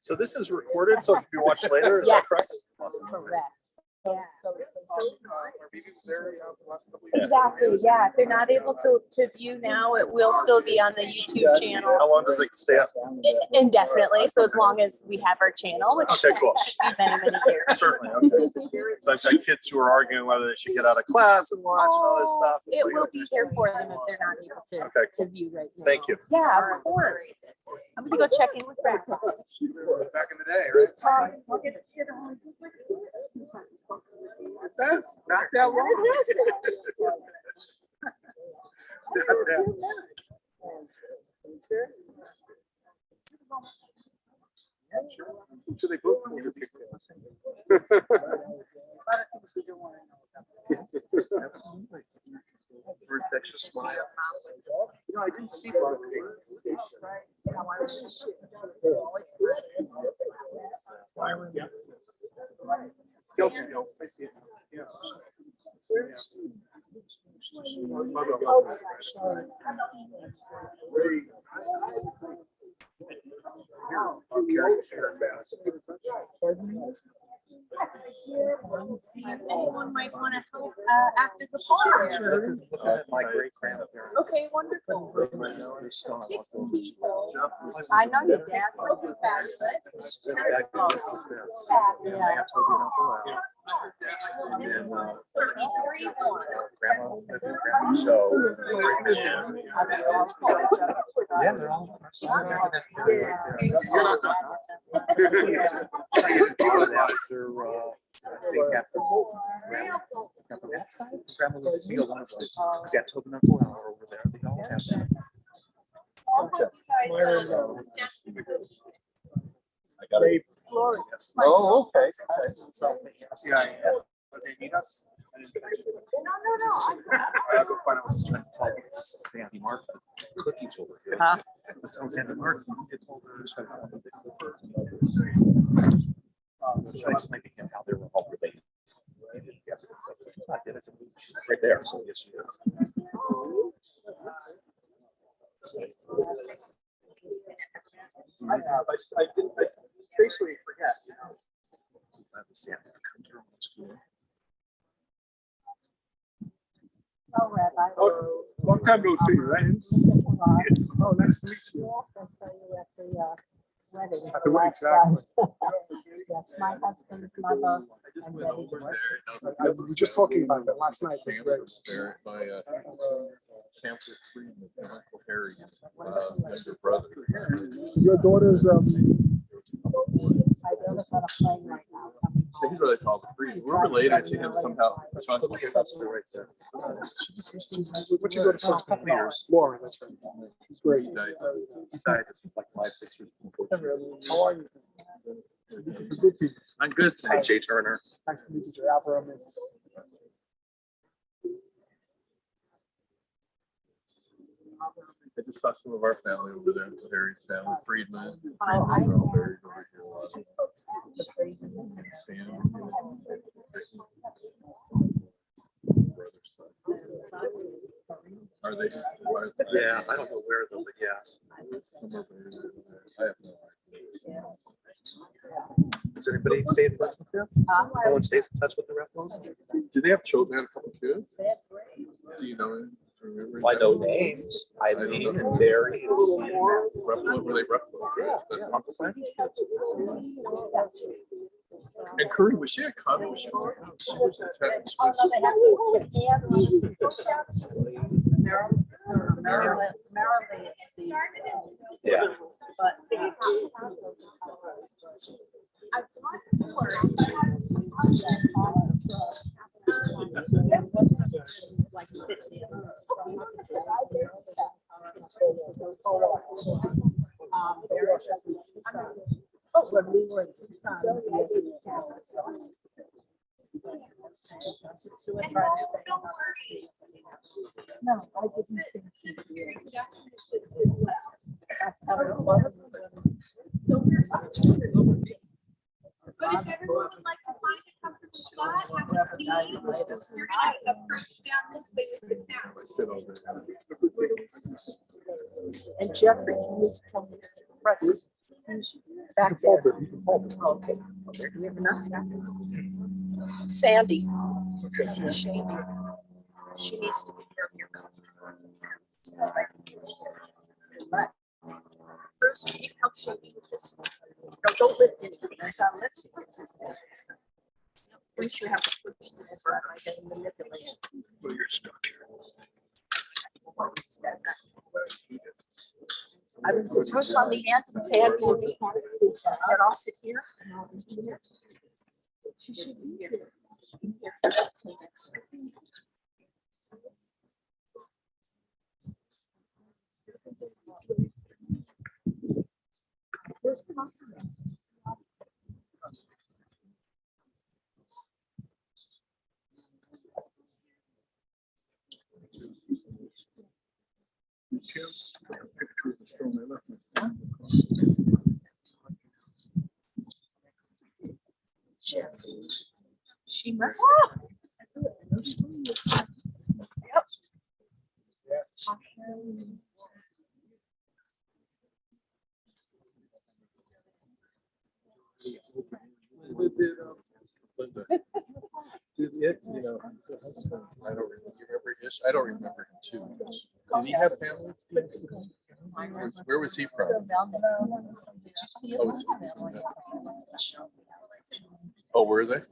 So this is recorded, so it can be watched later. Is that correct? Awesome. Correct. Yeah. Exactly, yeah. If they're not able to view now, it will still be on the YouTube channel How long does it stay up? indefinitely. So as long as we have our channel, which Okay, cool. should be many, many years. Certainly. Okay. So I've got kids who are arguing whether they should get out of class and watch and all this stuff. It's It like, will okay. be here for them if they're not able to, Okay, to cool. view right now. Thank you. Yeah, of course. I'm gonna go check in with Brad. Back in the day, right? That's not that long. So they both pulled your picture. Infectious smile. You know, I didn't see one. I see it. Yeah. Anyone might want to help act as a volunteer. My great grandparents. Okay, wonderful. I know your dad's looking fabulous. Yeah. 33 one. Yeah, they're all. Grandma was Siegel, one of those. That Tokenable over there. They all have that. I got it. Oh, okay. Yeah. But they need us. No. I'll go find out what's going on. Sandy Mark, cookies over here. Huh? Was telling Sandy Mark, you told her to try to try to explain to him how they were all related. I did. I said, she's right there. So yes, she is. I have. I didn't. I basically forget. You know. Oh, Rabbi. Oh, long time no see, right? Oh, nice to meet you. I'll tell you at the wedding. At the wedding, exactly. Yes, my husband's mother. And Betty. We were just talking about that last night. Sam was there by Sanford Freeman, and Uncle Harry's younger brother. So your daughter's My daughter's on a plane right now. So he's really called Freeman. We're related to him somehow. Uncle Harry, that's right there. What's your daughter for a couple of years? Laura, that's right. She's great. He died. He died like 5-6 years before. How are you? Good people. I'm good. Hi, Jay Turner. Nice to meet you, Alvaro. I just saw some of our family over there, Uncle Harry's family, Friedman. I Friedman, all buried over here a lot. Sam. Brother's son. Are they? Yeah, I don't know where though, but yeah. Some of them. I have no idea. Does anybody stay in touch with them? No one stays in touch with the Ruffalo's? Do they have children? They have a couple kids? Do you know him? Remember? Well, I know names. Eileen and Barry and Steve. Ruffalo, were they Ruffalo? Yeah, Uncle Frank's kids. And Curry, was she a cop? Was she was a tech? Oh, no, they have Maryland is the. Yeah. But. Like when we were in Tucson, no, I didn't think she did. But if everyone would like to find a comfortable spot, have a seat, you're not approach down this way with the now. I sit over there. And Jeffrey, you need to tell me this. back Hold there. it, you can hold it. Okay. You have enough? Sandy. She needs to be near your comfort. So I think you should. But Bruce, can you help shaping this? No, don't lift anything. That's not lifting. It's just there. Bruce, you have to push this right and manipulate it. Well, you're stuck here. I was Bruce on the end and Sandy and me. And I'll sit here. She should be here. Here, Kleenex. Where's the microphone? Picture of the stone they left me. Jeff. She must have. Yep. Linda. Did it, you know, her husband, I don't remember, you remember his, I don't remember him too much. Did he have family? Where was he from? Oh, were they?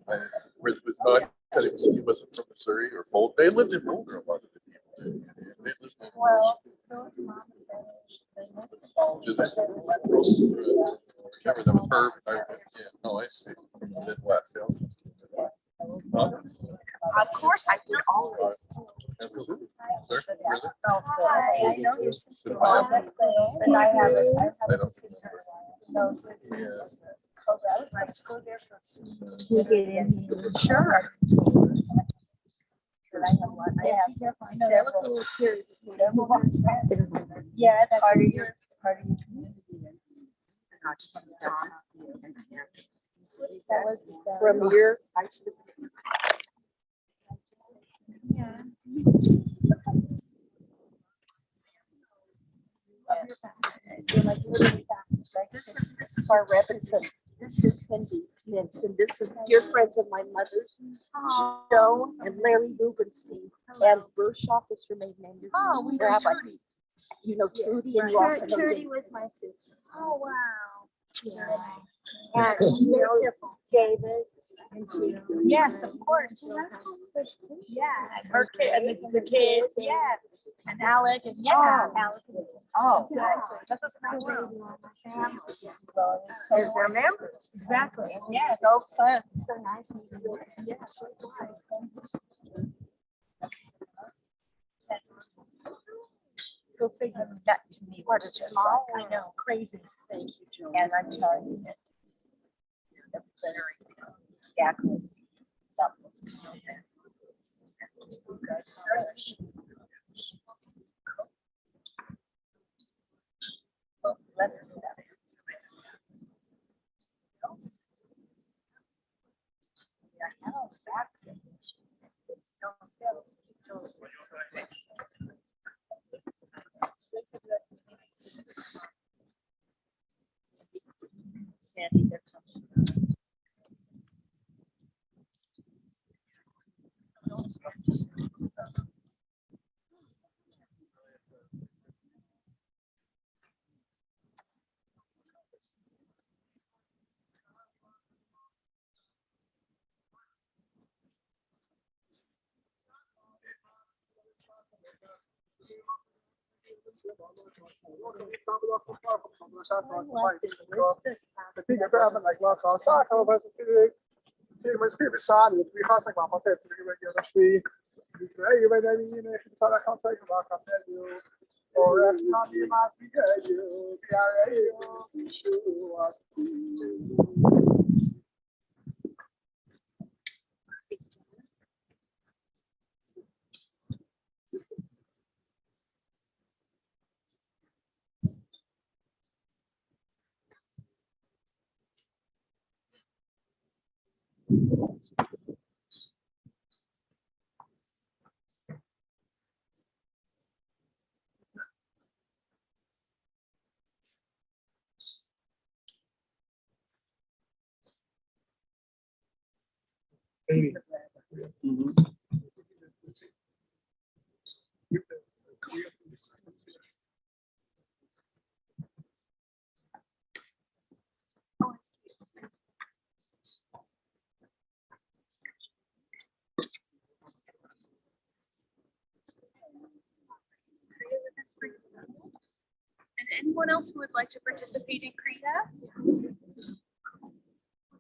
Was not, that he wasn't from Missouri or Boulder. They lived in Boulder, a lot of the people did. They lived in Well, Did they? Remember that was her, yeah, no, I see, from the Midwest. Yeah. Huh? of course, I would always. That was it? There? Really? I know your sister. Did I have- But I haven't. I don't remember. Yeah. Let's go there for some. Sure. But I have one. I have several. Yeah, that's part of your community. That was from your. Yeah. This is our Robinson. This is Cindy Mintz, and this is dear friends of my mother's, Joe and Larry Rubenstein, and Bershoff is her maiden name. Oh, we know Rabbi. Trudy. You know Trudy, and you also know Trudy David. was my sister. Oh, wow. And you know David. And Judy. Yes, of course. Yeah, her kid, and the kids, yes, and Alec, and yeah, Alec. Oh. Exactly. That's a small world. So they're members. Exactly. Yes. Yes. So fun. So nice. Yes. Go figure that to me. What was a just small, like, I know, crazy. Thank you, Joe. And I'm telling you. The very, yeah. Sandy, they're coming. Fica ferrando na glava, saca, mas fica mais preguiçado, tu raça com a papel, tu vai ver as filhas. Aí vai dar menina, a gente fala com sai com a café do or if not you must be good, you be alright, you sure. 80. And anyone else who would like to participate in Kriya? Would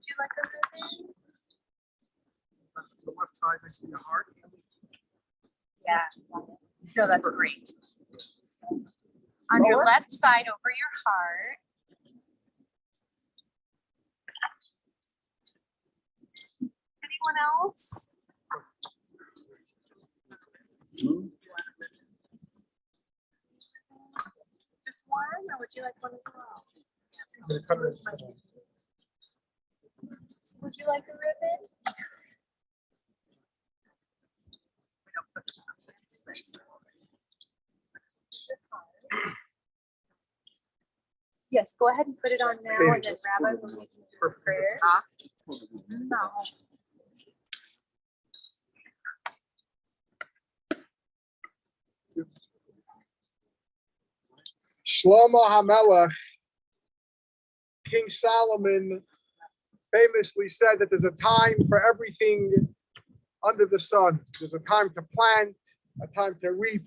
you like a ribbon? The left side next to your heart. Yeah. No, that's great. On your left side over your heart. Anyone else? Just one, or would you like one as well? Would you like a ribbon? Yes, go ahead and put it on now, and then Rabbi will lead you through prayer. No. Shlomo HaMelech, King Solomon, famously said that there's a time for everything under the sun. There's a time to plant, a time to reap,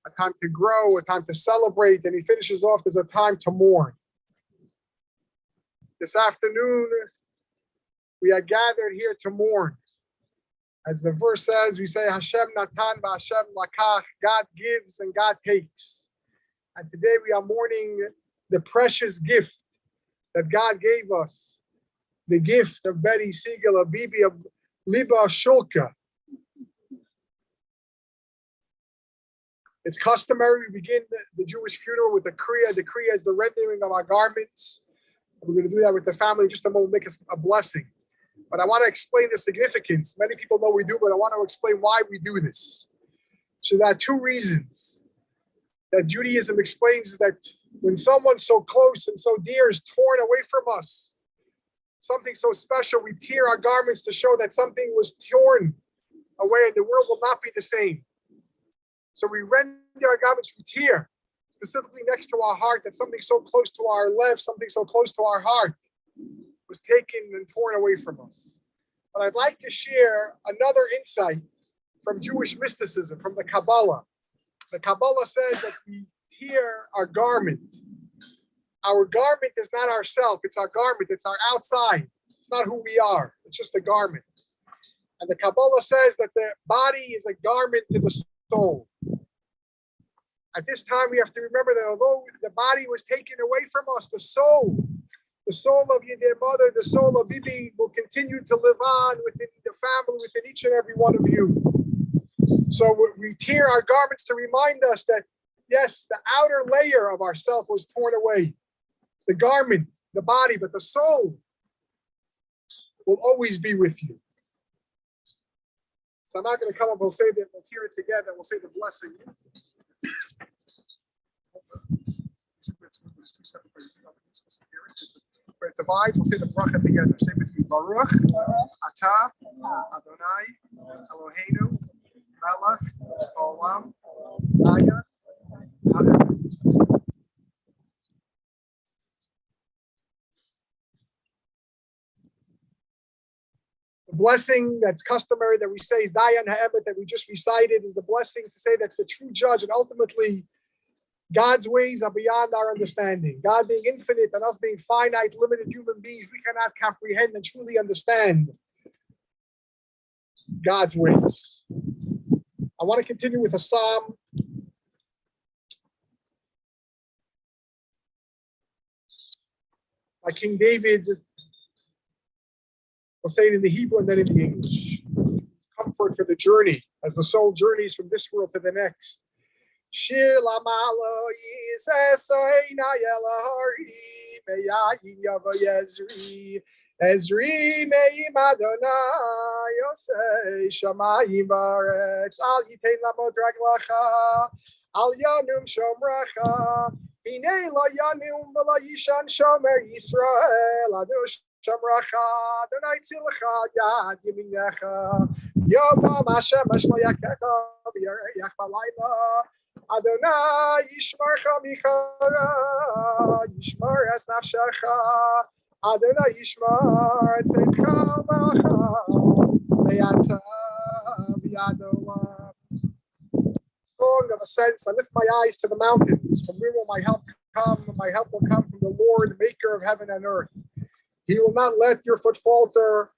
a time to grow, a time to celebrate, and he finishes off, there's a time to mourn. This afternoon, we are gathered here to mourn. As the verse says, we say, Hashem Natan Hashem Lakach, God gives and God takes. And today we are mourning the precious gift that God gave us, the gift of Bette, Siegel, of Bibi, of Liba Shulka. It's customary we begin the Jewish funeral with the Kriya. The Kriya is the rendering of our garments. We're going to do that with the family in just a moment, make us a blessing. But I want to explain the significance. Many people know we do, but I want to explain why we do this. So there are two reasons that Judaism explains is that when someone so close and so dear is torn away from us, something so special, we tear our garments to show that something was torn away and the world will not be the same. So we rend our garments, we tear, specifically next to our heart, that something so close to our left, something so close to our heart was taken and torn away from us. But I'd like to share another insight from Jewish mysticism, from the Kabbalah. The Kabbalah says that we tear our garment. Our garment is not ourself, it's our garment, it's our outside. It's not who we are, it's just a garment. And the Kabbalah says that the body is a garment to the soul. At this time, we have to remember that although the body was taken away from us, the soul of your mother, the soul of Bibi will continue to live on within the family, within each and every one of you. So we tear our garments to remind us that, yes, the outer layer of ourself was torn away. The garment, the body, but the soul will always be with you. So I'm not going to come up, we'll say that, we'll hear it together, we'll say the blessing. Where it divides, we'll say the bracha together. Say with me, Baruch, Atah, Adonai, Eloheinu, Melech, Olam, Haya, Ha'emet. The blessing that's customary that we say is Dayan Ha'emet that we just recited is the blessing to say that the true judge and ultimately God's ways are beyond our understanding. God being infinite and us being finite, limited human beings, we cannot comprehend and truly understand God's ways. I want to continue with a psalm. By King David. I'll say it in the Hebrew and then in the English. Comfort for the journey as the soul journeys from this world to the next. Shir lamalo yisesoi na yelahari meyayin yavo yezri ezri meim Adonai yosei shamayim varetz al yitein lamod raglacha al yanum shomracha hinei lo yanum v'lo yishan shomer Yisrael anu Shamracha, Adonai Tzilcha, Yad Yeminecha, Yom Hashem Shlo Yakecha, V'Yarech Balayla, Adonai Yishmarcha Michara, Yishmar Es Nafshecha, Adonai Yishmar Tzedcha U'Melacha, Ve'ata V'Yadolam. Song of ascents, I lift my eyes to the mountains. From where will my help come? My help will come from the Lord, maker of heaven and earth. He will not let your foot falter.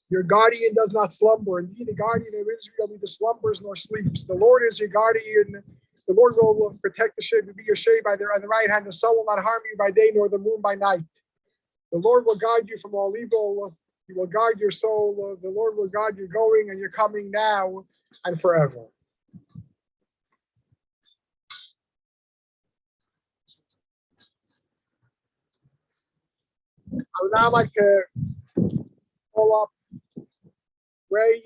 Your guardian does not slumber. Indeed, the guardian of Israel neither slumbers nor sleeps. The Lord is your guardian. The Lord will protect the shade, be your shade on the right hand. The sun will not harm you by day, nor the moon by night. The Lord will guard you from all evil. He will guard your soul. The Lord will guard your going and your coming now and forever. I would now like to call up Ray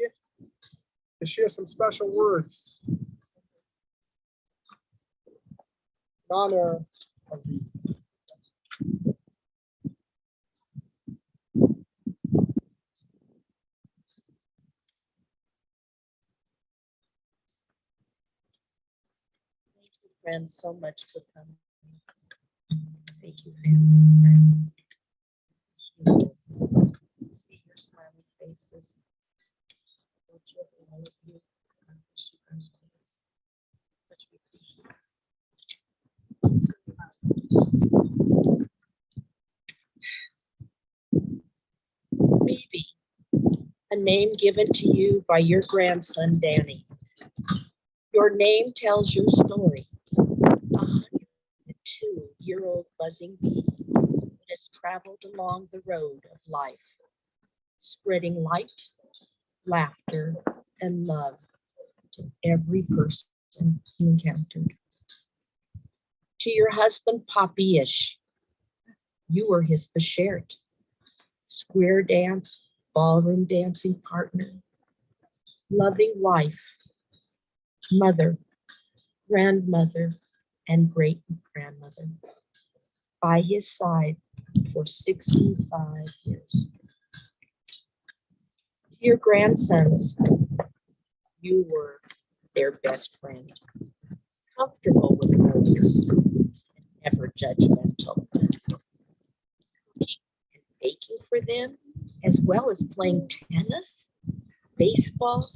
to share some special words in honor of the Friends, so much for coming. Thank you, family and friends. Jesus, see your smiling faces. Thank you for all of you. God bless you guys always. Much appreciated. Baby, a name given to you by your grandson, Danny. Your name tells your story. 102-year-old buzzing bee that has traveled along the road of life, spreading light, laughter, and love to every person he encountered. To your husband, Poppy-ish, you were his beshert, square dance, ballroom dancing partner, loving wife, mother, grandmother, and great-grandmother, by his side for 65 years. Your grandsons, you were their best friend, comfortable with others, and never judgmental. Cooking and baking for them, as well as playing tennis, baseball,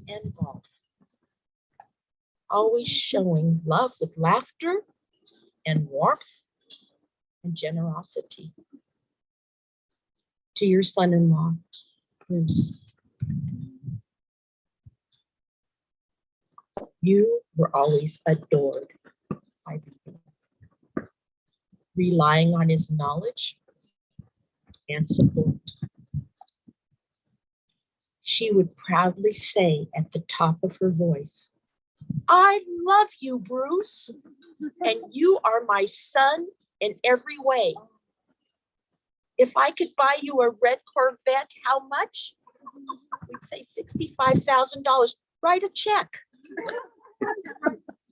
and golf. Always showing love with laughter and warmth and generosity. To your son-in-law, Bruce, you were always adored by people, relying on his knowledge and support. She would proudly say at the top of her voice, "I love you, Bruce, and you are my son in every way. If I could buy you a red Corvette, how much?" We'd say $65,000. Write a check.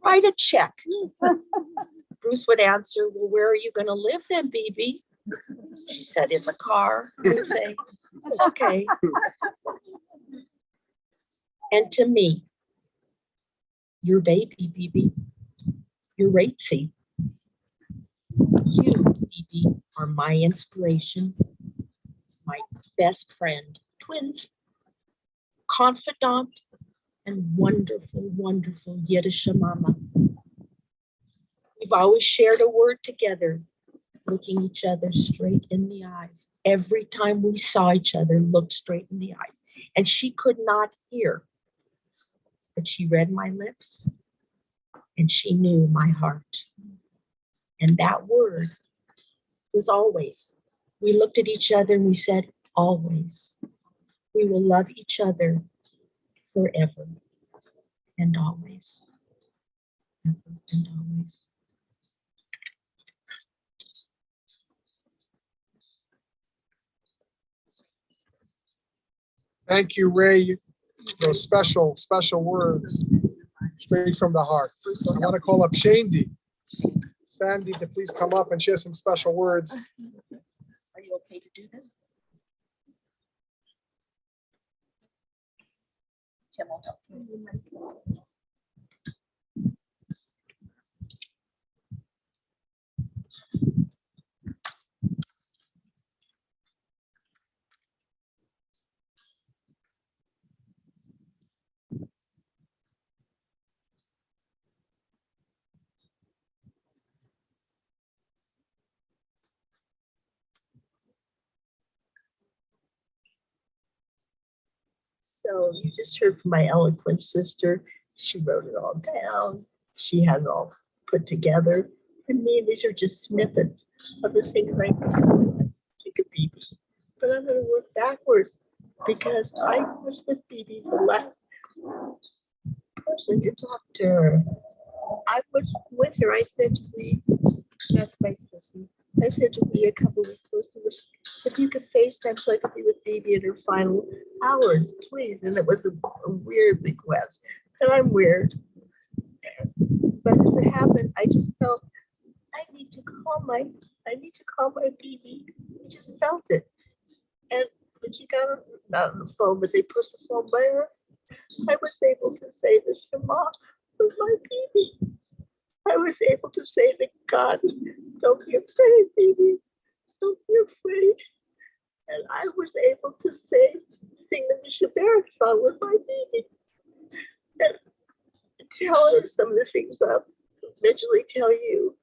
Write a check. Bruce would answer, "Well, where are you going to live then, BB?" She said, "In the car." We'd say, "It's okay." And to me, your baby, BB, your Ratesy. You, BB, are my inspiration, my best friend, twins, confidant, and wonderful, wonderful Yiddish mama. We've always shared a word together, looking each other straight in the eyes. Every time we saw each other, looked straight in the eyes. And she could not hear, but she read my lips and she knew my heart. And that word was always. We looked at each other and we said, always. We will love each other forever and always. Ever and always. Thank you, Ray. Those special, special words straight from the heart. I want to call up Shandy. Sandy to please come up and share some special words. Are you okay to do this? Tim will help you. So you just heard from my eloquent sister. She wrote it all down. She had it all put together. For me, these are just snippets of the things I think of BB. But I'm going to work backwards because I was with BB the last person to talk to her. I was with her. I said to me, that's my sissy. I said to me a couple weeks ago, if you could FaceTime so I could be with BB in her final hours, please. And it was a weird request. And I'm weird. But as it happened, I just felt I need to call my BB. I just felt it. And when she got her, not on the phone, but they pushed the phone by her, I was able to say the Shema with my BB. I was able to say to God, don't be afraid, baby. Don't be afraid. And I was able to sing the Mishabaric song with my baby. And tell her some of the things I'll eventually tell you.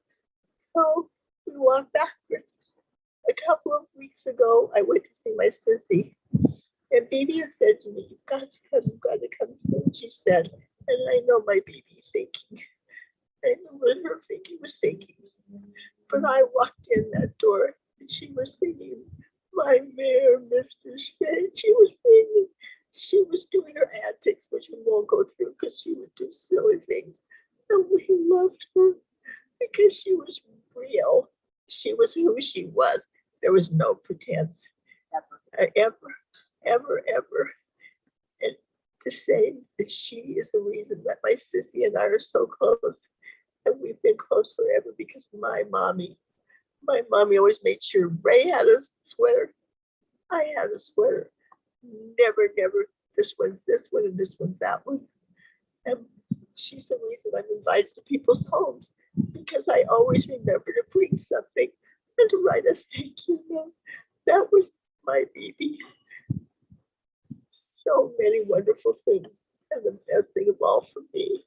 So we walked backwards. A couple of weeks ago, I went to see my sissy. And baby had said to me, you've got to come soon, she said. And I know my baby thinking. I know what her thinking was thinking. But I walked in that door and she was singing, my mare, Mr. Shea. She was singing. She was doing her antics, which we won't go through because she would do silly things. And we loved her because she was real. She was who she was. There was no pretense. Ever. And to say that she is the reason that my sissy and I are so close. And we've been close forever because my mommy always made sure Ray had a sweater. I had a sweater. Never, this one, and this one, that one. And she's the reason I'm invited to people's homes because I always remember to bring something and to write a thank you note. That was my baby. So many wonderful things. And the best thing of all for me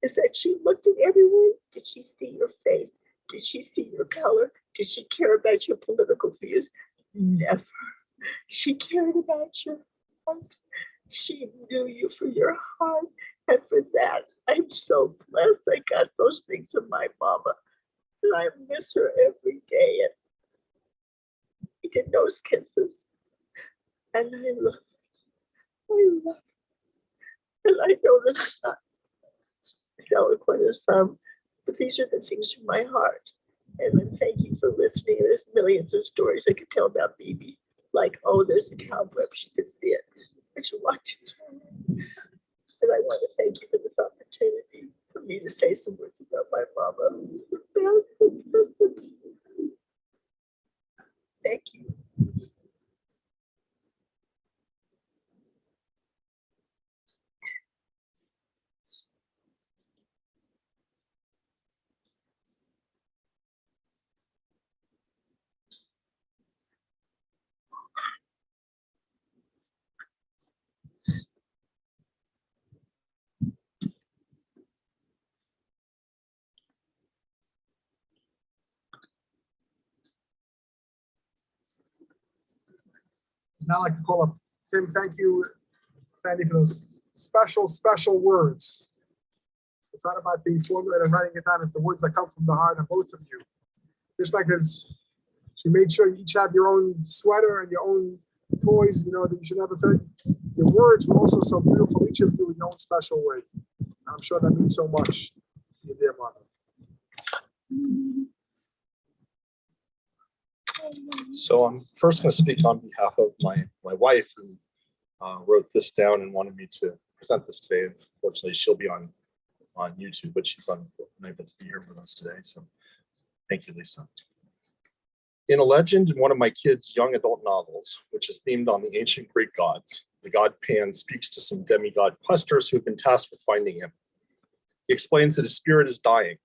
is that she looked at everyone. Did she see your face? Did she see your color? Did she care about your political views? Never. She cared about your heart. She knew you for your heart. And for that, I'm so blessed I got those things from my mama. And I miss her every day. And I get those kisses. And I love her. And I know this is not eloquent as some, but these are the things from my heart. And then thank you for listening. There's millions of stories I could tell about BB. Like, oh, there's the cobweb, she could see it. But she walked into it. And I want to thank you for this opportunity for me to say some words about my mama. Thank you. Now I'd like to call up Tim. Thank you, Sandy, for those special words. It's not about being formulated and writing it down. It's the words that come from the heart of both of you. Just like as she made sure you each have your own sweater and your own toys, you know, that you should have a third. Your words were also so beautiful, each of you in your own special way. I'm sure that means so much to your dear mother. So I'm first going to speak on behalf of my wife, who wrote this down and wanted me to present this today. Unfortunately, she'll be on YouTube, but she's unable to be here with us today. So thank you, Lisa. In a legend in one of my kids' young adult novels, which is themed on the ancient Greek gods, The god Pan speaks to some demigod questers who have been tasked with finding him. He explains that his spirit is dying.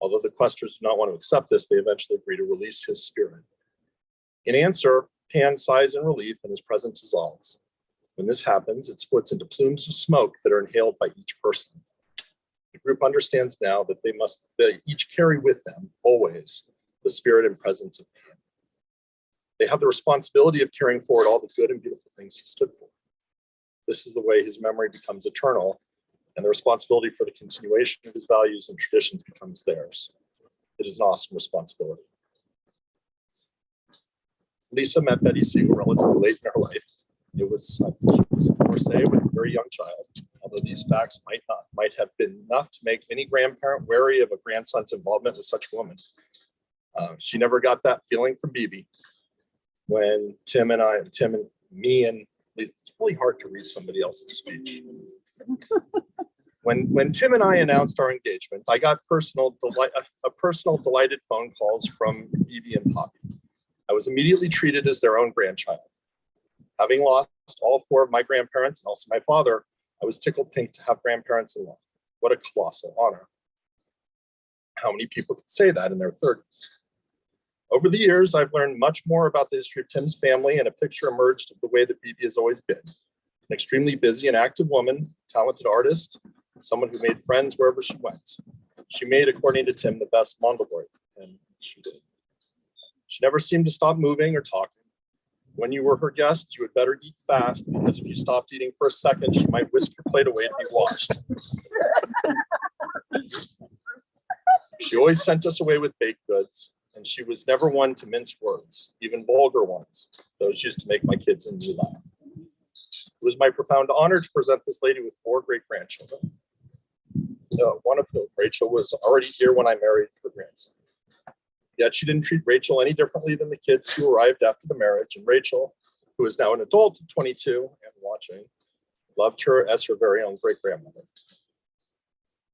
Although the questers do not want to accept this, they eventually agree to release his spirit. In answer, Pan sighs in relief and his presence dissolves. When this happens, it splits into plumes of smoke that are inhaled by each person. The group understands now that they each carry with them, always, the spirit and presence of Pan. They have the responsibility of carrying forward all the good and beautiful things he stood for. This is the way his memory becomes eternal, and the responsibility for the continuation of his values and traditions becomes theirs. It is an awesome responsibility. Lisa met Bette Siegel relatively late in her life. She was a divorcee with a very young child, although these facts might have been enough to make any grandparent wary of a grandson's involvement with such a woman. She never got that feeling from Bibi. When Tim and me, it's really hard to read somebody else's speech. When Tim and I announced our engagement, I got personal delighted phone calls from Bibi and Poppy. I was immediately treated as their own grandchild. Having lost all four of my grandparents and also my father, I was tickled pink to have grandparents-in-law. What a colossal honor. How many people could say that in their 30s? Over the years, I've learned much more about the history of Tim's family, and a picture emerged of the way that Bibi has always been. An extremely busy and active woman, talented artist, someone who made friends wherever she went. She made, according to Tim, the best Mondleboy, and she did. She never seemed to stop moving or talking. When you were her guest, you had better eat fast, because if you stopped eating for a second, she might whisk your plate away to be washed. She always sent us away with baked goods, and she was never one to mince words, even vulgar ones. Those used to make my kids and me laugh. It was my profound honor to present this lady with 4 great-grandchildren. One of whom, Rachel, was already here when I married her grandson. Yet she didn't treat Rachel any differently than the kids who arrived after the marriage, and Rachel, who is now an adult of 22 and watching, loved her as her very own great-grandmother.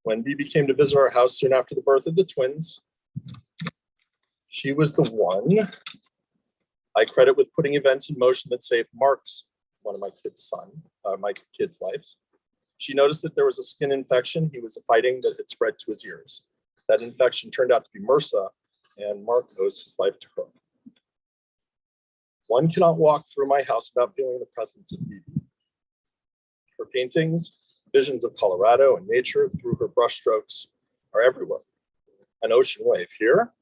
When Bibi came to visit our house soon after the birth of the twins, she was the one I credit with putting events in motion that saved Mark's, one of my kids' lives. She noticed that there was a skin infection he was fighting that had spread to his ears. That infection turned out to be MRSA, and Mark owes his life to her. One cannot walk through my house without feeling the presence of Bibi. Her paintings, visions of Colorado and nature through her brushstrokes are everywhere. An ocean wave here,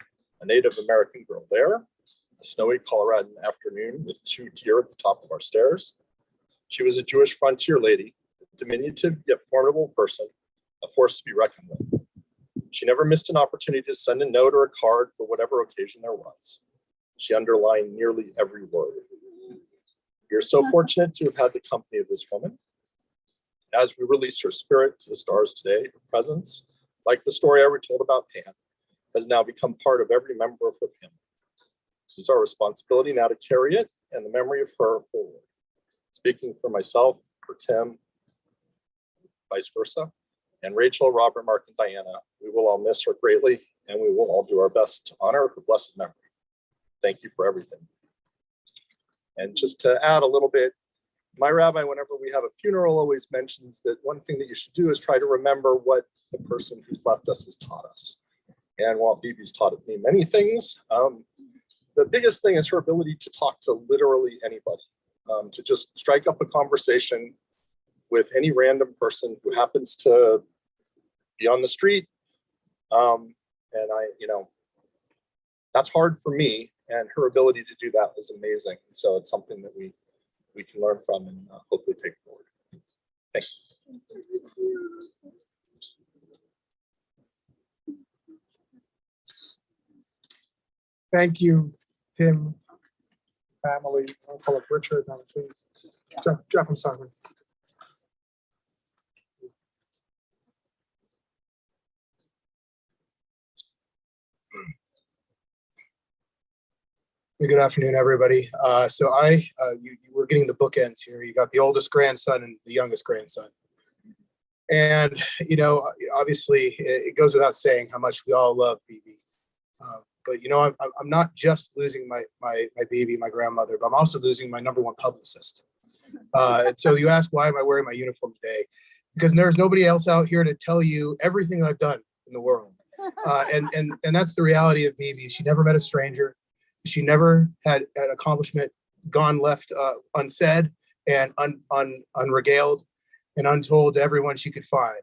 a Native American girl there, a snowy Coloradan afternoon with 2 deer at the top of our stairs. She was a Jewish frontier lady, a diminutive yet formidable person, a force to be reckoned with. She never missed an opportunity to send a note or a card for whatever occasion there was. She underlined nearly every word. We are so fortunate to have had the company of this woman. As we release her spirit to the stars today, her presence, like the story I retold about Pan, has now become part of every member of her family. It is our responsibility now to carry it and the memory of her forward. Speaking for myself, for Tim, vice versa, and Rachel, Robert, Mark, and Diana, we will all miss her greatly, and we will all do our best to honor her blessed memory. Thank you for everything. And just to add a little bit, my rabbi, whenever we have a funeral, always mentions that one thing that you should do is try to remember what the person who's left us has taught us. And while Bibi's taught me many things, the biggest thing is her ability to talk to literally anybody, to just strike up a conversation with any random person who happens to be on the street. And that's hard for me, and her ability to do that is amazing. And so it's something that we can learn from and hopefully take forward. Thanks. Thank you, Tim, family. I'll call up Richard now, please. Jeff, I'm sorry. Hey, good afternoon, everybody. So you were getting the bookends here. You got the oldest grandson and the youngest grandson. And, obviously it goes without saying how much we all love Bibi. But, I'm not just losing my baby, my grandmother, but I'm also losing my #1 publicist. And so you ask, why am I wearing my uniform today? Because there's nobody else out here to tell you everything I've done in the world. And that's the reality of Bibi. She never met a stranger. She never had an accomplishment gone left unsaid and unregaled and untold to everyone she could find.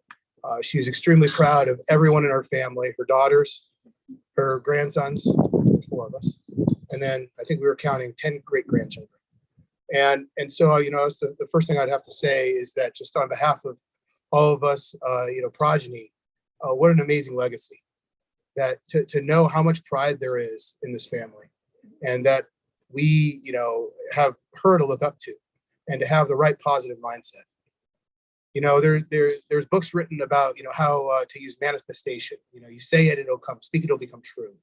She was extremely proud of everyone in her family, her daughters, her grandsons, 4 of us, and then I think we were counting 10 great grandchildren. And so, that's the first thing I'd have to say is that just on behalf of all of us, progeny, what an amazing legacy. That to know how much pride there is in this family, and that we, have her to look up to, and to have the right positive mindset. There's books written about, how to use manifestation. You say it, it'll come. Speak it, it'll become true.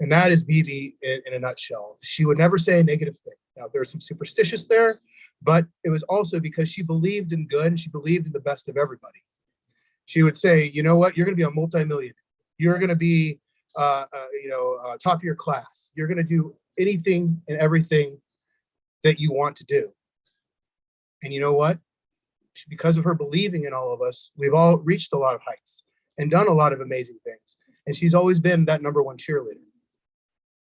And that is Bibi in a nutshell. She would never say a negative thing. Now, there's some superstitious there, but it was also because she believed in good and she believed in the best of everybody. She would say, you know what, you're going to be a multimillionaire. You're going to be, top of your class. You're going to do anything and everything that you want to do. And you know what? Because of her believing in all of us, we've all reached a lot of heights and done a lot of amazing things. And she's always been that #1 cheerleader.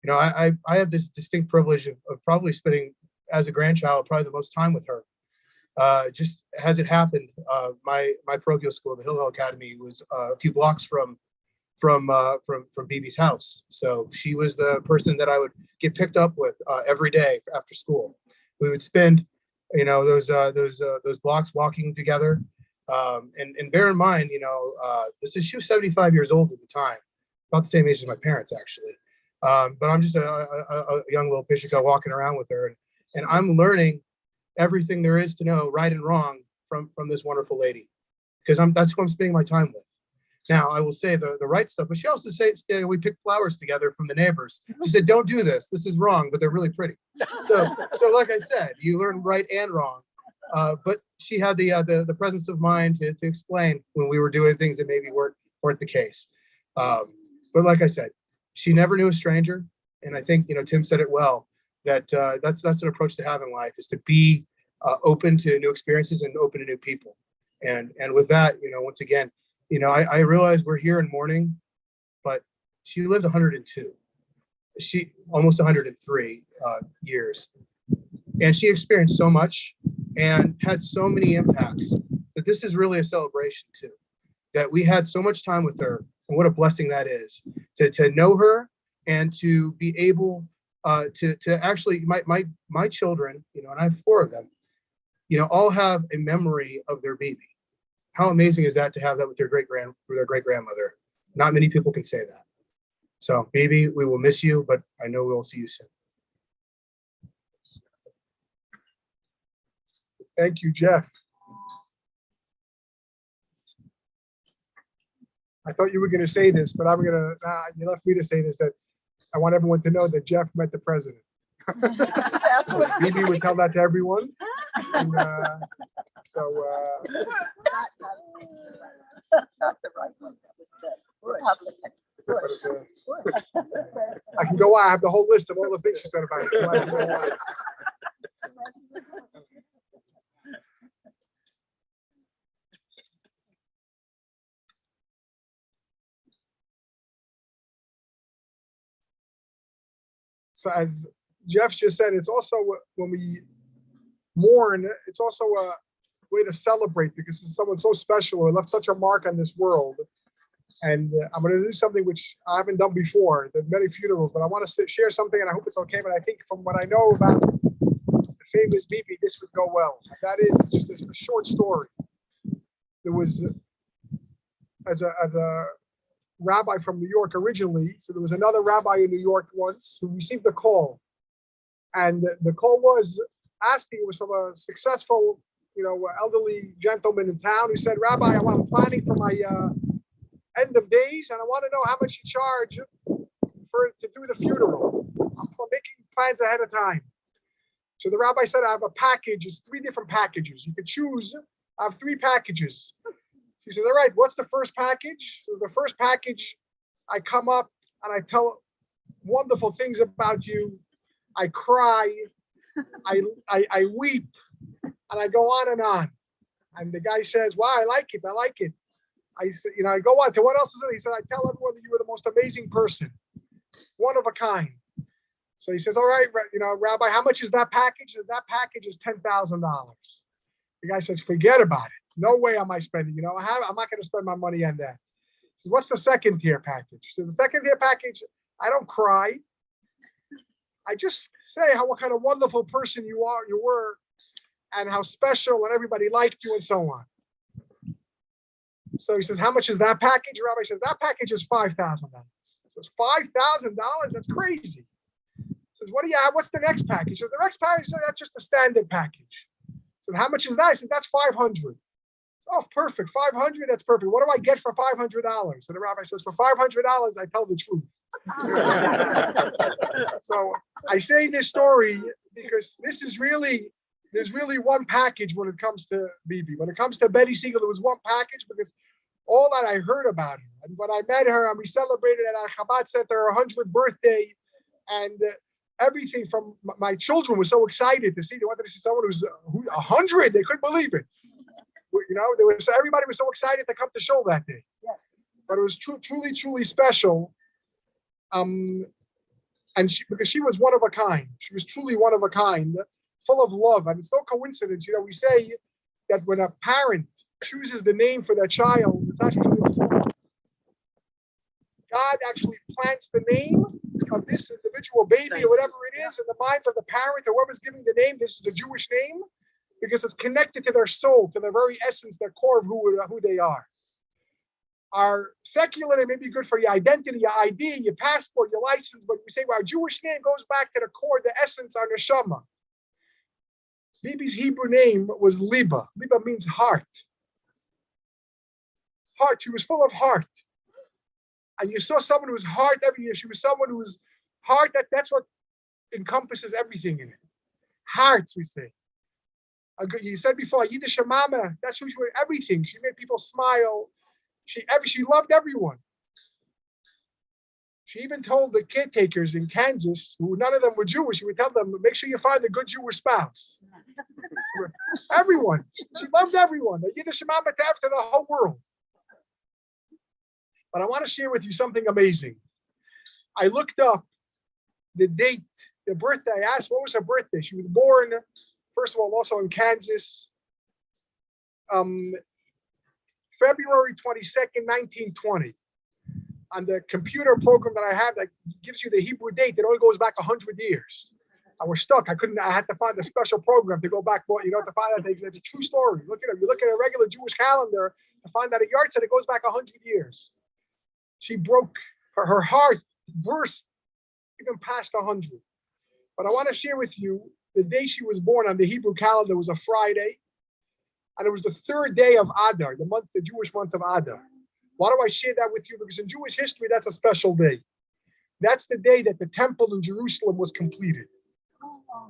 I have this distinct privilege of probably spending, as a grandchild, probably the most time with her. Just as it happened, my parochial school, the Hill Academy, was a few blocks from Bibi's house. So she was the person that I would get picked up with every day after school. We would spend, those blocks walking together. And bear in mind, she was 75 years old at the time, about the same age as my parents, actually. But I'm just a young little Pishika walking around with her, and I'm learning everything there is to know, right and wrong, from this wonderful lady, because that's who I'm spending my time with. Now, I will say the right stuff, but she also said we picked flowers together from the neighbors. She said, "Don't do this. This is wrong, but they're really pretty." So like I said, you learn right and wrong. But she had the presence of mind to explain when we were doing things that maybe weren't the case. But like I said, she never knew a stranger, and I think Tim said it well. That that's an approach to have in life, is to be open to new experiences and open to new people. And with that, once again, I realize we're here in mourning, but she lived 102. She almost 103 years, and she experienced so much and had so many impacts that this is really a celebration too. That we had so much time with her, and what a blessing that is to know her and to be able to actually my children, and I have 4 of them, all have a memory of their baby. How amazing is that to have that with their great grandmother? Not many people can say that. So, Bibi, we will miss you, but I know we will see you soon. Thank you, Jeff. I thought you were going to say this, but you left me to say this, that I want everyone to know that Jeff met the president. That's what Bibi would tell that to everyone. And, not the right one. That was the Republican. I can go on. I have the whole list of all the things she said about it. So as Jeff just said, it's also, when we mourn, it's also a way to celebrate, because it's someone so special who left such a mark on this world. And I'm going to do something which I haven't done before. There's many funerals, but I want to share something, and I hope it's okay. But I think from what I know about the famous Bibi, this would go well. That is just a short story. There was, as a rabbi from New York originally, so there was another rabbi in New York once who received a call, and the call was asking, it was from a successful, elderly gentleman in town who said, "Rabbi, I'm planning for my end of days, and I want to know how much you charge to do the funeral. I'm making plans ahead of time." So the rabbi said, "I have a package. It's 3 different packages. You can choose. I have 3 packages." He says, "All right, what's the first package?" So the first package, I come up and I tell wonderful things about you. I cry. I weep. And I go on and on. And the guy says, wow, I like it. I like it. I said, I go on to what else is it? He said, I tell everyone that you were the most amazing person. One of a kind. So he says, all right, Rabbi, how much is that package? That package is $10,000. The guy says, forget about it. No way am I spending, I'm not going to spend my money on that. He says, what's the second tier package? He says, the second tier package, I don't cry. I just say what kind of wonderful person you were, and how special and everybody liked you and so on. So he says, how much is that package? Rabbi says, that package is $5,000. He says, $5,000? That's crazy. He says, what do you have? What's the next package? So the next package, that's just a standard package. So how much is that? I said, that's $500. Oh, perfect. $500, that's perfect. What do I get for $500? So the rabbi says, for $500, I tell the truth. So I say this story because there's really one package when it comes to Bibi. When it comes to Bette Siegel, there was one package because all that I heard about her. And when I met her and we celebrated at our Chabad Center her 100th birthday, and everything from my children were so excited to see. They wanted to see someone who's 100. They couldn't believe it. Everybody was so excited to come to show that day. Yes. But it was truly special. And because she was one of a kind. She was truly one of a kind, full of love. And it's no coincidence. We say that when a parent chooses the name for their child, it's actually God actually plants the name of this individual baby or whatever it is in the minds of the parent, whoever's giving the name. This is the Jewish name because it's connected to their soul, to their very essence, their core of who they are. Our secular name may be good for your identity, your ID, your passport, your license, but we say our Jewish name goes back to the core, the essence, our neshama. Bibi's Hebrew name was Liba. Liba means heart. Heart. She was full of heart. And you saw someone who was heart every year. She was someone who was heart. That's what encompasses everything in it. Hearts, we say. You said before, Yiddish mama. That's who she was. Everything. She made people smile. She loved everyone. She even told the caretakers in Kansas, who none of them were Jewish, she would tell them, make sure you find a good Jewish spouse. Everyone. She loved everyone. The Yiddish mama to the whole world. But I want to share with you something amazing. I looked up the date, the birthday. I asked, what was her birthday? She was born, first of all, also in Kansas, February 22nd, 1920. On the computer program that I have that gives you the Hebrew date, it only goes back 100 years. I was stuck. I had to find a special program to go back, to find out things. It's a true story. You look at a regular Jewish calendar to find out a yard set, it goes back 100 years. She broke, her heart burst even past 100. But I want to share with you the day she was born on the Hebrew calendar was a Friday. And it was the third day of Adar, the Jewish month of Adar. Why do I share that with you? Because in Jewish history, that's a special day. That's the day that the temple in Jerusalem was completed.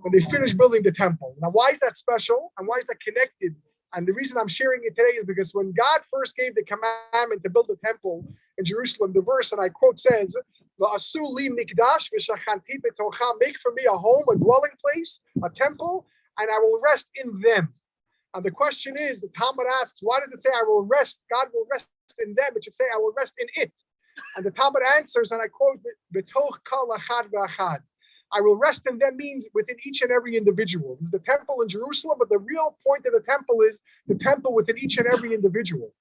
When they finished building the temple. Now, why is that special? And why is that connected? And the reason I'm sharing it today is because when God first gave the commandment to build the temple in Jerusalem, the verse, and I quote, says, "V'asu li mikdash v'shachanti betocha," make for me a home, a dwelling place, a temple, and I will rest in them. And the question is, the Talmud asks, why does it say I will rest? God will rest in them. It should say I will rest in it. And the Talmud answers, and I quote, "Betoch kol achad v'achad." I will rest in them means within each and every individual. This is the temple in Jerusalem, but the real point of the temple is the temple within each and every individual.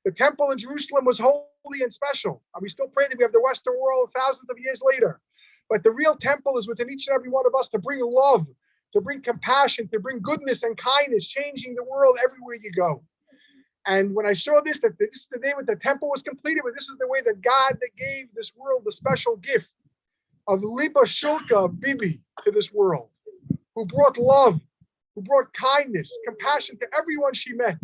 The temple in Jerusalem was holy and special. And we still pray that we have the Western world thousands of years later. But the real temple is within each and every one of us to bring love, to bring compassion, to bring goodness and kindness, changing the world everywhere you go. And when I saw this, that this is the day when the temple was completed, but this is the way that God that gave this world the special gift of Liba Shulka, Bibi, to this world, who brought love, who brought kindness, compassion to everyone she met.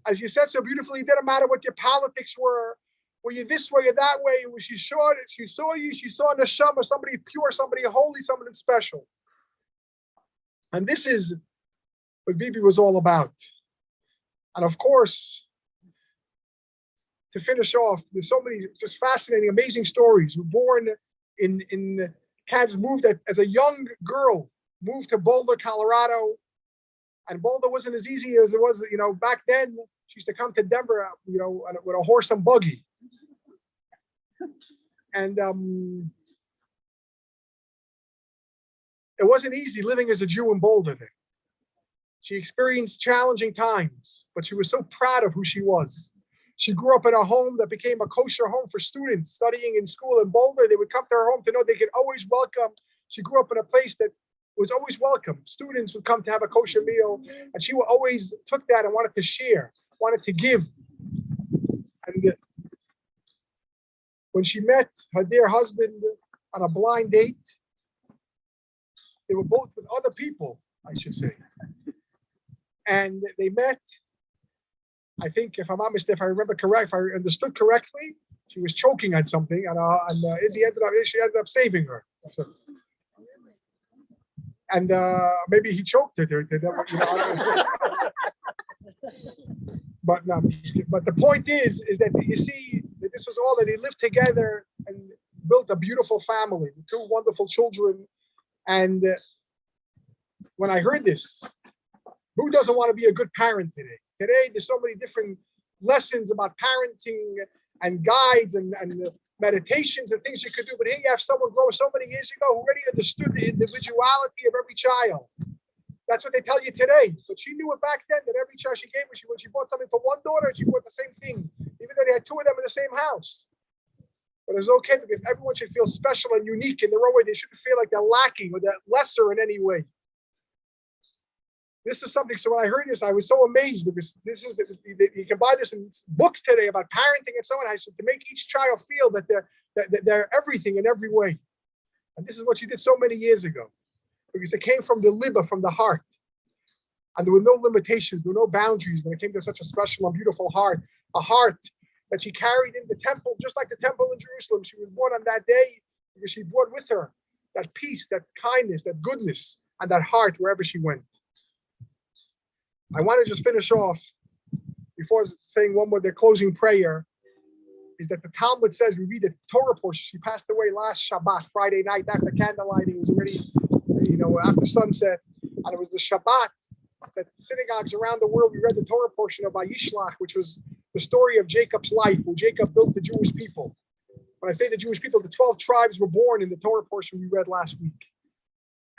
As you said so beautifully, it didn't matter what your politics were you this way or that way. When she saw it, she saw you, she saw neshama, somebody pure, somebody holy, somebody special. And this is what Bibi was all about. And of course, to finish off, there's so many just fascinating, amazing stories. We're born in Kansas, moved as a young girl, moved to Boulder, Colorado. And Boulder wasn't as easy as it was, back then. She used to come to Denver, with a horse and buggy. And it wasn't easy living as a Jew in Boulder then. She experienced challenging times, but she was so proud of who she was. She grew up in a home that became a kosher home for students studying in school in Boulder. They would come to her home to know they could always welcome. She grew up in a place that was always welcome. Students would come to have a kosher meal, and she always took that and wanted to share, wanted to give. And when she met her dear husband on a blind date, they were both with other people, I should say. And they met, I think, if I'm not mistaken, if I remember correct, if I understood correctly, she was choking on something, and she ended up saving her. So, and maybe he choked her. But the point is that you see that this was all that they lived together and built a beautiful family with 2 wonderful children. And when I heard this, who doesn't want to be a good parent today? Today, there's so many different lessons about parenting and guides and meditations and things you could do. But here you have someone grow so many years ago who already understood the individuality of every child. That's what they tell you today. But she knew it back then that every child she gave, when she bought something for one daughter, she bought the same thing, even though they had 2 of them in the same house. But it's okay because everyone should feel special and unique in their own way. They shouldn't feel like they're lacking or they're lesser in any way. This is something, so when I heard this, I was so amazed because this is, you can buy this in books today about parenting and so on, to make each child feel that they're everything in every way. And this is what she did so many years ago because it came from the liver, from the heart. And there were no limitations, there were no boundaries when it came to such a special and beautiful heart, a heart that she carried in the temple, just like the temple in Jerusalem. She was born on that day because she brought with her that peace, that kindness, that goodness, and that heart wherever she went. I want to just finish off before saying one more, the closing prayer, is that the Talmud says, we read the Torah portion. She passed away last Shabbat, Friday night, after candlelighting. It was already, after sunset. And it was the Shabbat that synagogues around the world, we read the Torah portion of Vayishlach, which was the story of Jacob's life, where Jacob built the Jewish people. When I say the Jewish people, the 12 tribes were born in the Torah portion we read last week.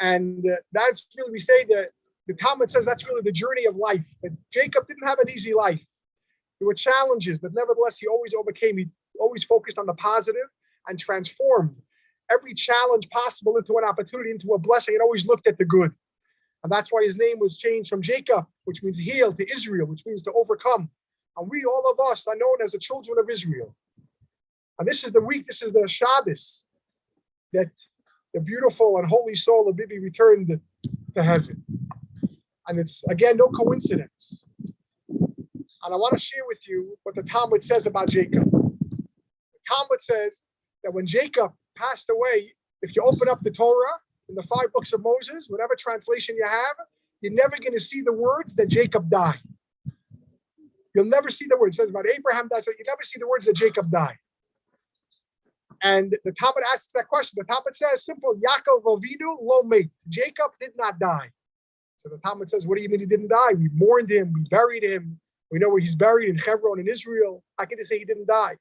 And that's really, we say that the Talmud says that's really the journey of life. That Jacob didn't have an easy life. There were challenges, but nevertheless, he always overcame. He always focused on the positive and transformed every challenge possible into an opportunity, into a blessing, and always looked at the good. And that's why his name was changed from Jacob, which means heal, to Israel, which means to overcome. And we, all of us, are known as the children of Israel. And this is the week, this is the Shabbos, that the beautiful and holy soul of Bibi returned to heaven. And it's, again, no coincidence. And I want to share with you what the Talmud says about Jacob. The Talmud says that when Jacob passed away, if you open up the Torah in the 5 books of Moses, whatever translation you have, you're never going to see the words that Jacob died. You'll never see the words. It says about Abraham, you never see the words that Jacob died. And the Talmud asks that question. The Talmud says, simple, Yaakov Avinu lo met. Jacob did not die. So the Talmud says, what do you mean he didn't die? We mourned him, we buried him. We know where he's buried in Hebron in Israel. How can you say he didn't die?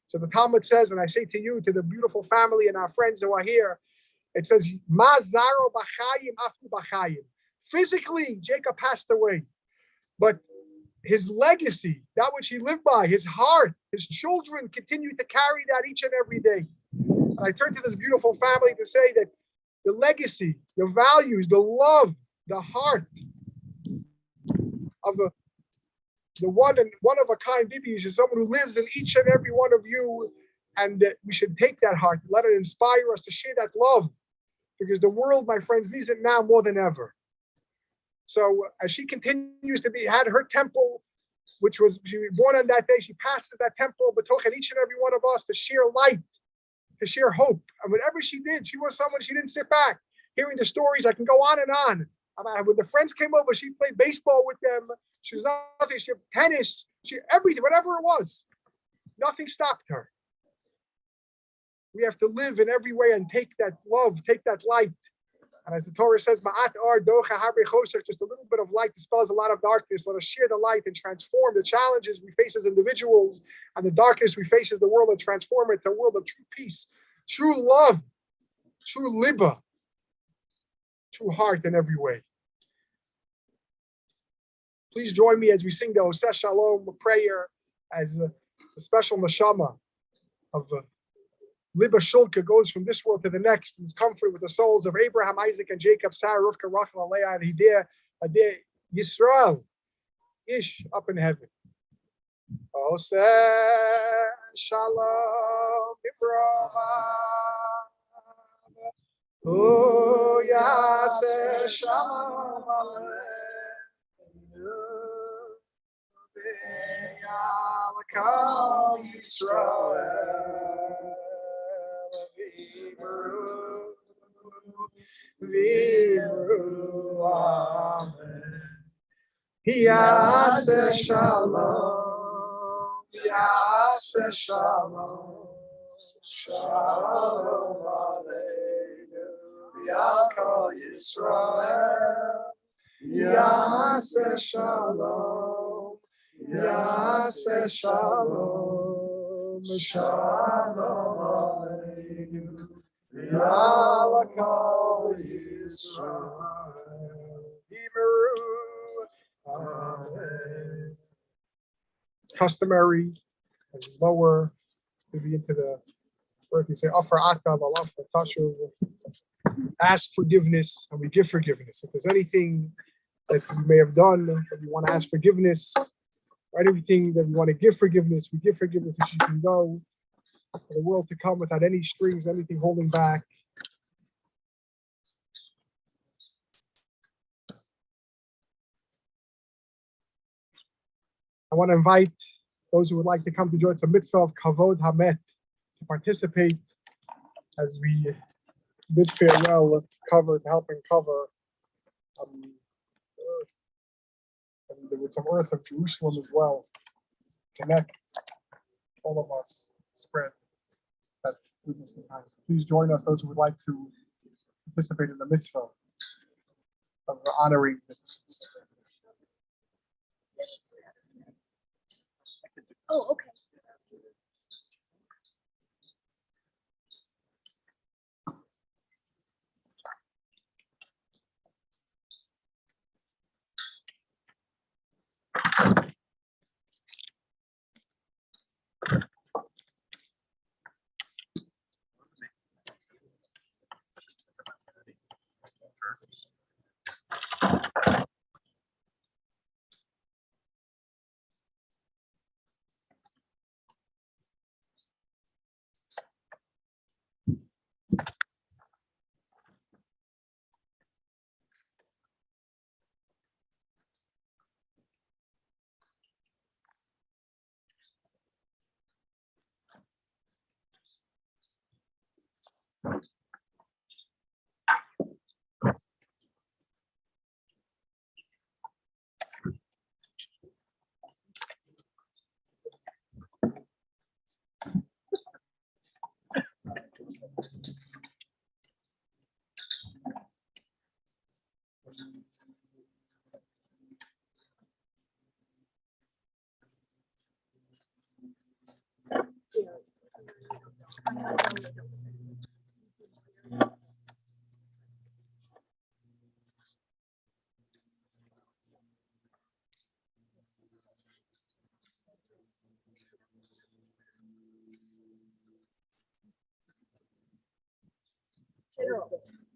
So the Talmud says, and I say to you, to the beautiful family and our friends who are here, it says, Ma zaro b'chayim afu b'chayim. Physically, Jacob passed away. But his legacy, that which he lived by, his heart, his children continue to carry that each and every day. And I turn to this beautiful family to say that the legacy, the values, the love, the heart of the one of a kind Bibi is someone who lives in each and every one of you, and we should take that heart, let it inspire us to share that love, because the world, my friends, needs it now more than ever. So as she continues to had her temple, which was, she was born on that day, she passes that temple, but took each and every one of us to share light, to share hope. And whatever she did, she was someone, she didn't sit back. Hearing the stories, I can go on and on. When the friends came over, she played baseball with them. She was nothing, she had tennis, everything, whatever it was. Nothing stopped her. We have to live in every way and take that love, take that light, And as the Torah says, Ma'at ar docha harbe chosech, just a little bit of light dispels a lot of darkness. Let us share the light and transform the challenges we face as individuals and the darkness we face as the world, and transform it to a world of true peace, true love, true liba, true heart in every way. Please join me as we sing the Oseh Shalom prayer as the special neshama of Liba Shulka goes from this world to the next in his comfort with the souls of Abraham, Isaac, and Jacob, Sarah, Rivka, Rachel, Leah, and Hideh, Yisrael, Ish, up in heaven. Oseh Shalom Ibrahim. Oh, Yaseh Shalom Aleichem Yisrael. V'imru, amen. Yaseh shalom, Yaseh shalom, shalom aleinu, Ya'akol Yisrael. Yaseh shalom, Yaseh shalom, shalom aleinu. Ya'akol Yisrael. Amen. It's customary as you lower maybe into the earth, you say, Afar Ata, ask forgiveness, and we give forgiveness. If there's anything that you may have done that you want to ask forgiveness, or anything that you want to give forgiveness, we give forgiveness as you can go for the world to come without any strings, anything holding back. I want to invite those who would like to come to join. It's a mitzvah of Kavod Hamet to participate as we bid farewell, cover, to help and cover and with some earth of Jerusalem as well. Connect all of us, spread that goodness and kindness. Please join us, those who would like to participate in the mitzvah of honoring the deceased. Oh, okay.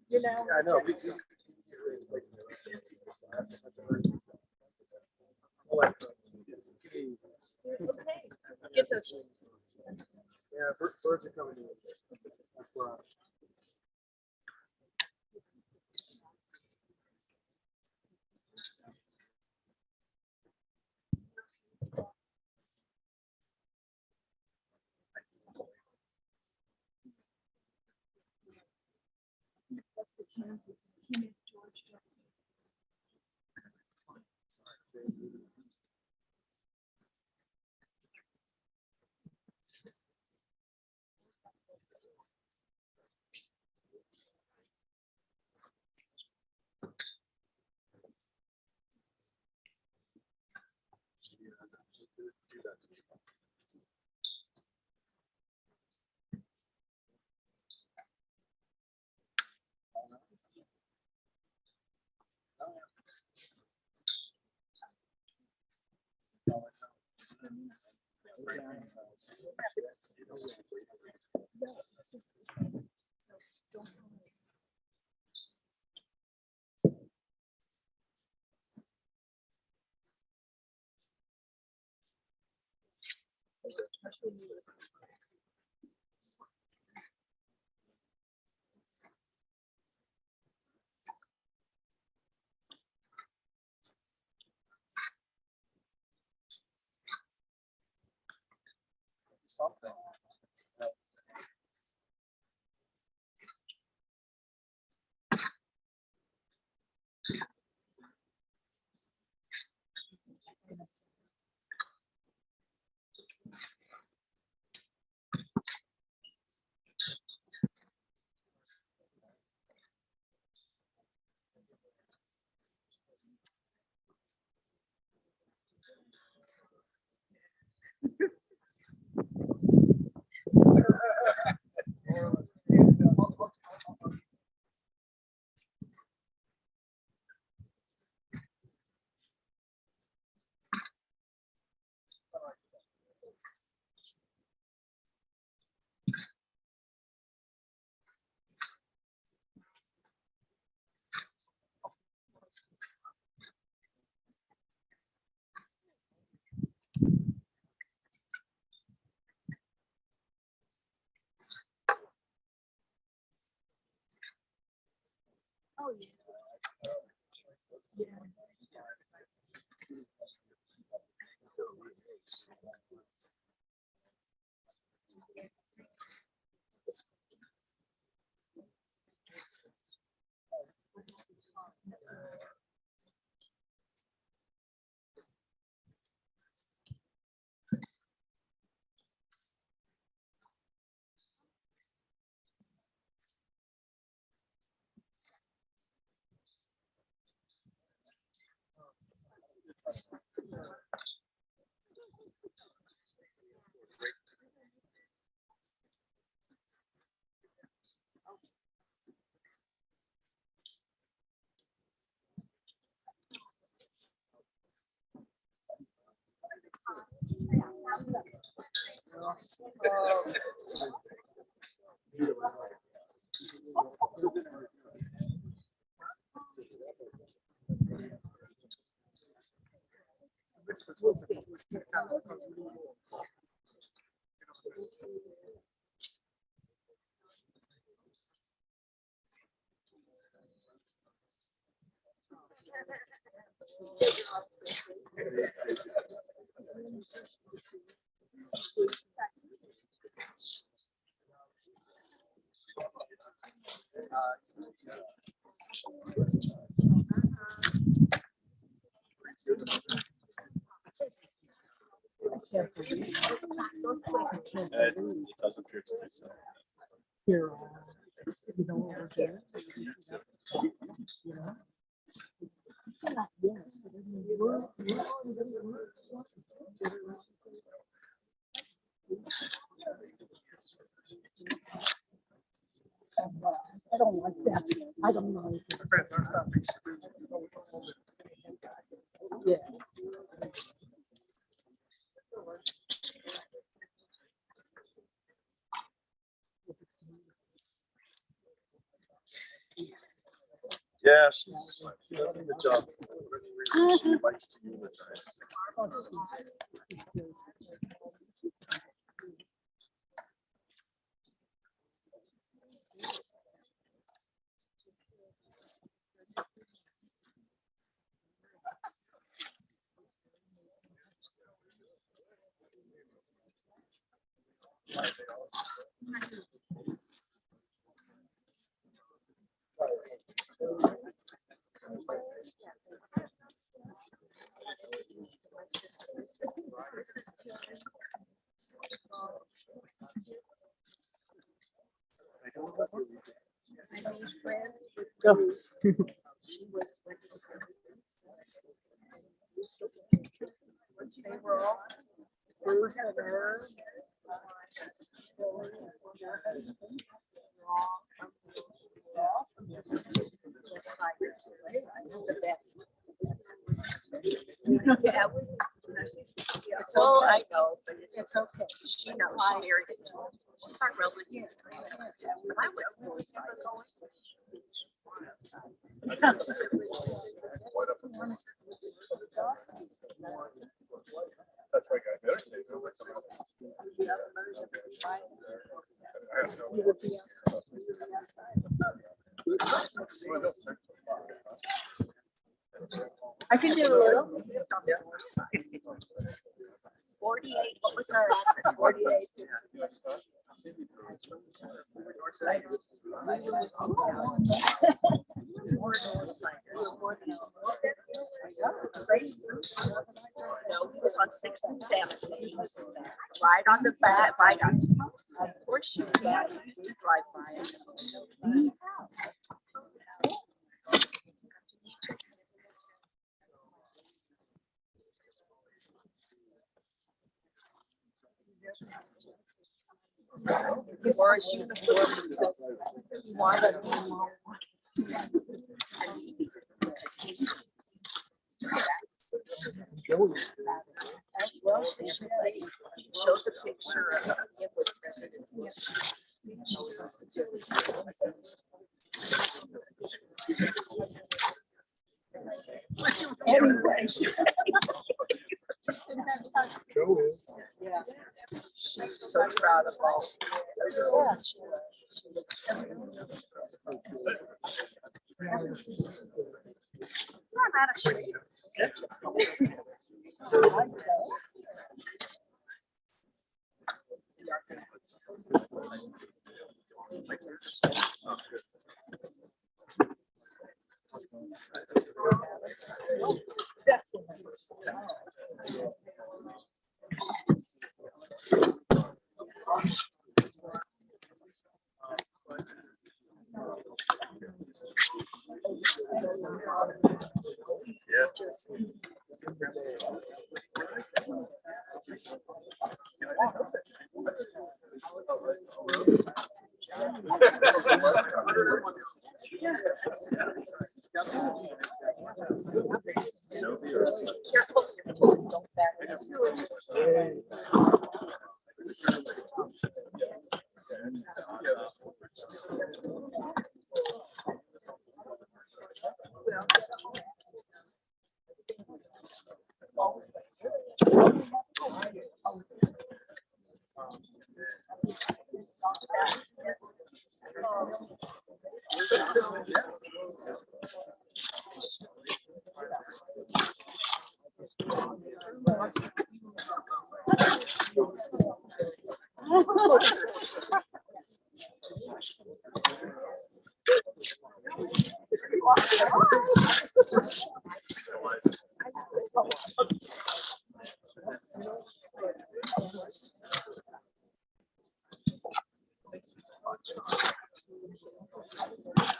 You know, I know. okay, get those. Yeah, birds are coming in. That's where That's the Kansas. Kenneth George Jefferson. to do that to me. Something. Oh, yeah. It does appear to do so. Here, you know, over there. I don't like that. I don't know. Yeah. Yeah, she does a good job. She likes to eulogize. Go. She was. They were all Bruce and her. The best. Yeah, it's all I know, but it's okay. She knows she married it. She's our relative. I was so excited. That's right, guys. I can do a little. 48, what was our address? 48. No, he was on 6th and 7th. He was right on the back, right on. Of course, you used to drive by it. He wore his uniform because he wanted well, she showed the picture of him with President. Anyway. Joe is. Yes. She's so proud of all. I'm out of shape.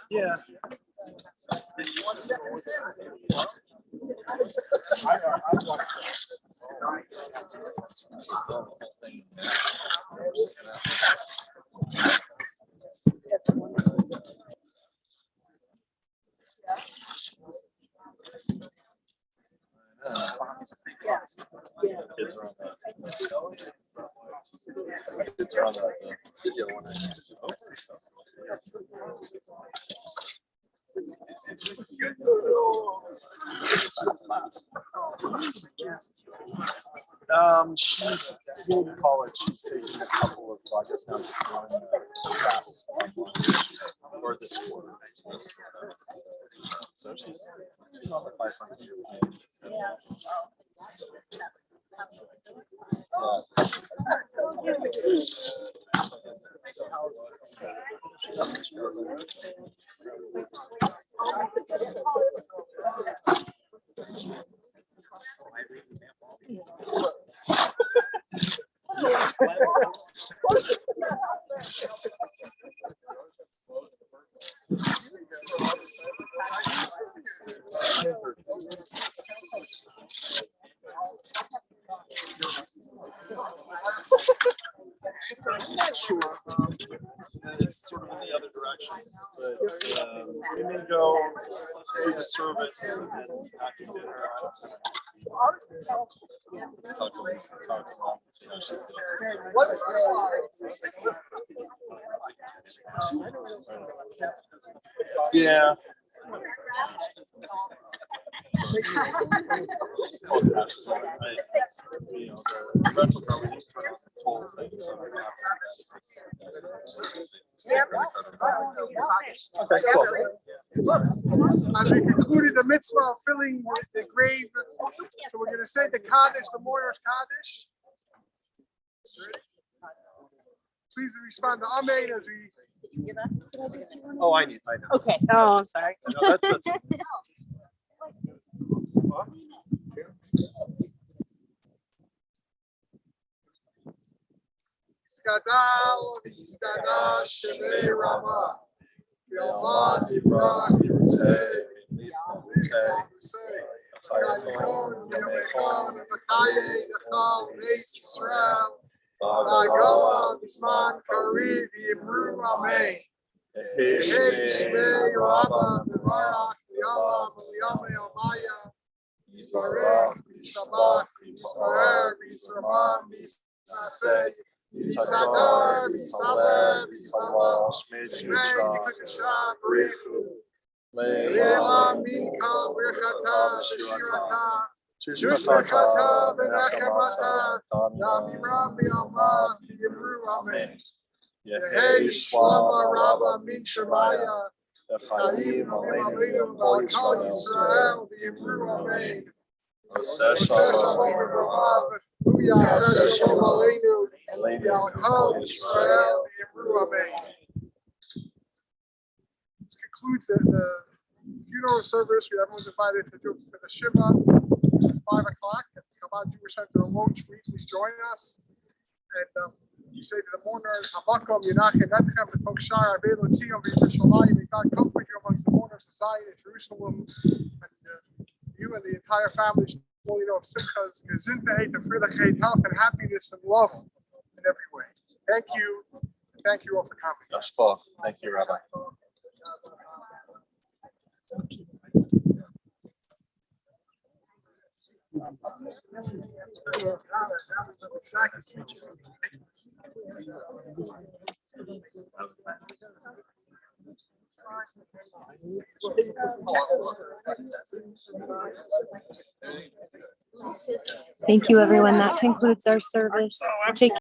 Yeah. Kids are on the video one. She's in college. She's taking a couple of, I guess now just one class or this quarter. So she's on the 500. sure. It's sort of in the other direction, but we may go do the service and then after dinner. Talk to Lisa, talk to Mom, see how she feels. Yeah. Okay, cool. As we concluded the mitzvah of filling the grave, so we're going to say the Kaddish, the mourner's Kaddish. Please respond to Amen as we. Oh, I know. Okay. Oh, I'm sorry. No, that's Gadal v'Iskadash Shemei Rama. V'Alma Tibrach Yirtzeh. V'Chayikon v'Yomechon v'Chaye Dechal Beis Yisrael. V'Agala B'Zman Kariv Yimru Amen. Yehi Shmei Rama V'Barach V'Yalam V'Yamei Amaya. Yisbarech V'Yishtabach V'Yisbarer V'Yisraman V'Yisnaseh. Yisadar, Yisaleh, Yisalah, Shmei, Yikudashah, Barichu, Le'elam Minka, Birchata, Shirata, Shushmachata, Benachemata, Yamiram B'Yama, Yimru, Amen. Yehei Shlama Rabba Min Shemaya, Chaim Aleinu, V'Kal Yisrael, Yimru, Amen. Oseh Shalom V'Rav, Hu Yaseh Shalom Aleinu, V'Kal Yisrael, Yimru, Amen. This concludes the funeral service. Everyone's invited to do for the Shiva at 5 o'clock at the Chabad Jewish Center on Lone Street. Please join us. And you say to the mourners, Hamakom Yinachem Etchem B'Tok Shar Avei L'Tzion V'Yerushalayim. May God comfort you amongst the mourners of Zion and Jerusalem, and you and the entire family should fully know of Simchas, Gesundheit, and Fröhlichkeit, health and happiness and love in every way. Thank you. Thank you all for coming. Thank you, Rabbi. Thank you, everyone. That concludes our service. Take